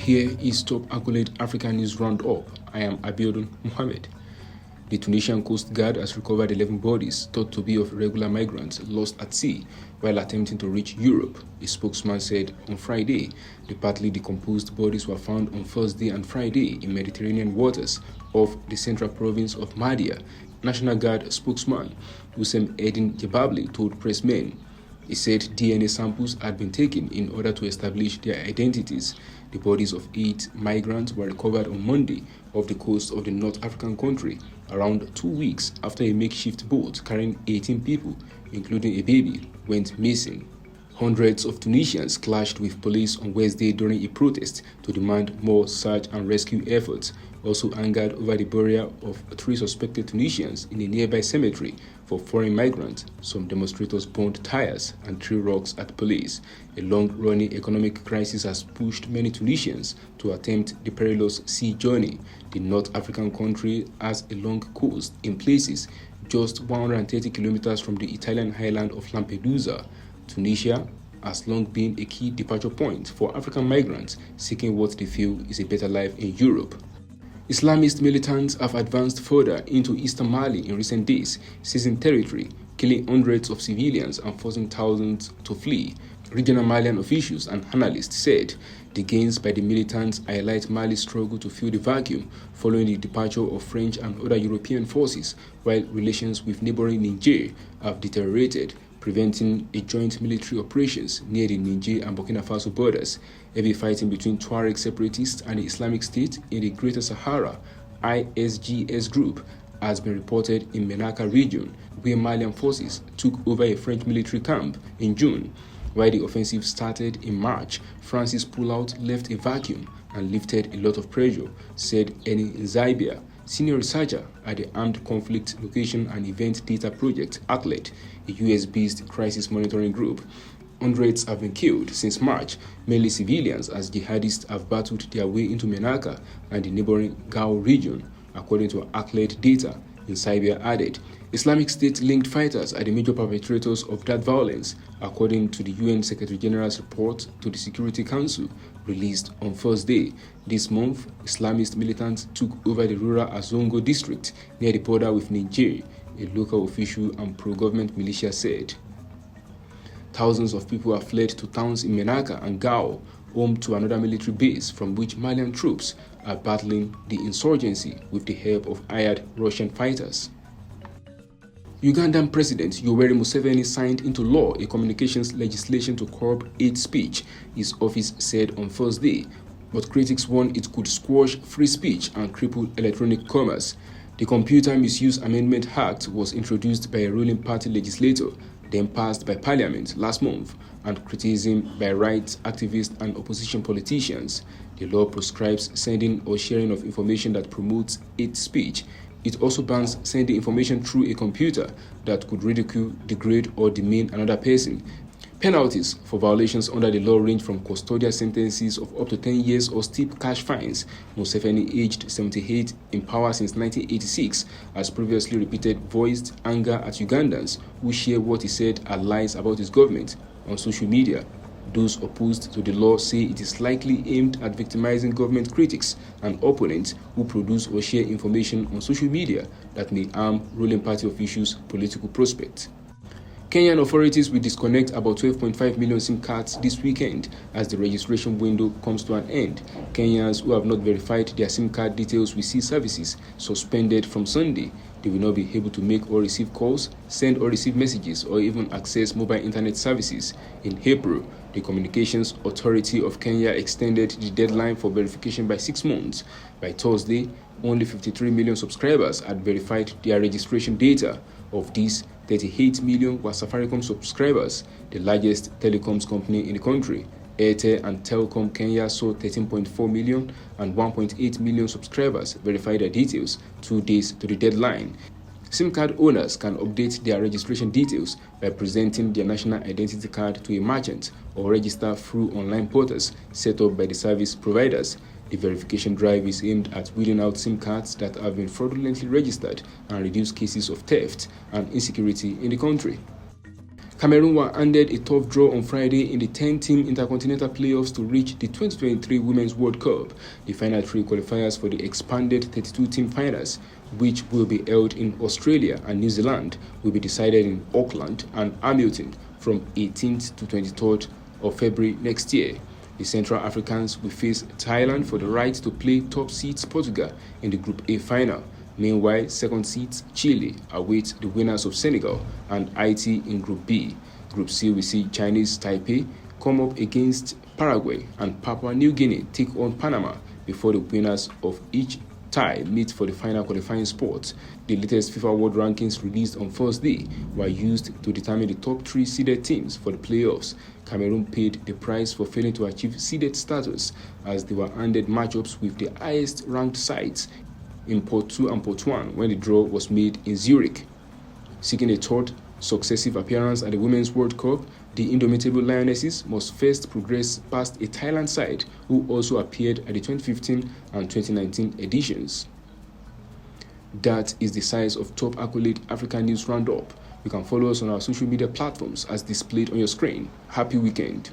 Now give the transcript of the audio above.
Here is top Accolade African news roundup. I am Abiodun Mohammed. The Tunisian Coast Guard has recovered 11 bodies thought to be of irregular migrants lost at sea while attempting to reach Europe, a spokesman said on Friday. The partly decomposed bodies were found on Thursday and Friday in Mediterranean waters off the central province of Mahdia. National Guard spokesman Hussein Edin Jebabli told pressmen. He said DNA samples had been taken in order to establish their identities. The bodies of 8 migrants were recovered on Monday off the coast of the North African country, around 2 weeks after a makeshift boat carrying 18 people, including a baby, went missing. Hundreds of Tunisians clashed with police on Wednesday during a protest to demand more search and rescue efforts, also angered over the burial of 3 suspected Tunisians in a nearby cemetery for foreign migrants. Some demonstrators burned tires and threw rocks at police. A long-running economic crisis has pushed many Tunisians to attempt the perilous sea journey. The North African country has a long coast, in places just 130 kilometers from the Italian island of Lampedusa. Tunisia has long been a key departure point for African migrants seeking what they feel is a better life in Europe. Islamist militants have advanced further into eastern Mali in recent days, seizing territory, killing hundreds of civilians and forcing thousands to flee. Regional Malian officials and analysts said the gains by the militants highlight Mali's struggle to fill the vacuum following the departure of French and other European forces, while relations with neighboring Niger have deteriorated, preventing a joint military operations near the Niger and Burkina Faso borders. Heavy fighting between Tuareg separatists and the Islamic State in the Greater Sahara ISGS group has been reported in Menaka region, where Malian forces took over a French military camp in June. While the offensive started in March, France's pullout left a vacuum and lifted a lot of pressure, said Eni Nzaibia, senior researcher at the Armed Conflict Location and Event Data Project, Accolade, a US-based crisis monitoring group. Hundreds have been killed since March, mainly civilians, as jihadists have battled their way into Menaka and the neighboring Gao region, according to Accolade data. Nzaibia added, Islamic State-linked fighters are the major perpetrators of that violence, according to the UN Secretary-General's report to the Security Council, released on Thursday. This month, Islamist militants took over the rural Azongo district near the border with Niger, a local official and pro-government militia said. Thousands of people have fled to towns in Menaka and Gao, home to another military base from which Malian troops are battling the insurgency with the help of hired Russian fighters. Ugandan President Yoweri Museveni signed into law a communications legislation to curb hate speech, his office said on Thursday, but critics warn it could squash free speech and cripple electronic commerce. The Computer Misuse Amendment Act was introduced by a ruling party legislator, then passed by Parliament last month, and criticism by rights activists and opposition politicians. The law prescribes sending or sharing of information that promotes hate speech. It also bans sending information through a computer that could ridicule, degrade, or demean another person. Penalties for violations under the law range from custodial sentences of up to 10 years or steep cash fines. Museveni, aged 78, in power since 1986, has previously voiced anger at Ugandans who share what he said are lies about his government on social media. Those opposed to the law say it is likely aimed at victimizing government critics and opponents who produce or share information on social media that may harm ruling party officials' political prospects. Kenyan authorities will disconnect about 12.5 million SIM cards this weekend as the registration window comes to an end. Kenyans who have not verified their SIM card details will see services suspended from Sunday. They will not be able to make or receive calls, send or receive messages, or even access mobile internet services. In April, the Communications Authority of Kenya extended the deadline for verification by 6 months. By Thursday, only 53 million subscribers had verified their registration data. Of these, 38 million were Safaricom subscribers, the largest telecoms company in the country. Airtel and Telkom Kenya saw 13.4 million and 1.8 million subscribers verify their details 2 days to the deadline. SIM card owners can update their registration details by presenting their national identity card to a merchant or register through online portals set up by the service providers. The verification drive is aimed at weeding out SIM cards that have been fraudulently registered and reduce cases of theft and insecurity in the country. Cameroon were handed a tough draw on Friday in the 10-team intercontinental playoffs to reach the 2023 Women's World Cup. The final three qualifiers for the expanded 32-team finals, which will be held in Australia and New Zealand, will be decided in Auckland and Hamilton from 18th to 23rd of February next year. The Central Africans will face Thailand for the right to play top seeds Portugal in the Group A final. Meanwhile, second seeds Chile await the winners of Senegal and Haiti in Group B. Group C will see Chinese Taipei come up against Paraguay and Papua New Guinea take on Panama before the winners of each tie meet for the final qualifying spot. The latest FIFA World Rankings released on Thursday were used to determine the top three seeded teams for the playoffs. Cameroon paid the price for failing to achieve seeded status as they were handed matchups with the highest ranked sides in Pot 2 and Pot 1 when the draw was made in Zurich. Seeking a third successive appearance at the Women's World Cup, the indomitable Lionesses must first progress past a Thailand side who also appeared at the 2015 and 2019 editions. That is the size of top Accolade African News Roundup. You can follow us on our social media platforms as displayed on your screen. Happy weekend.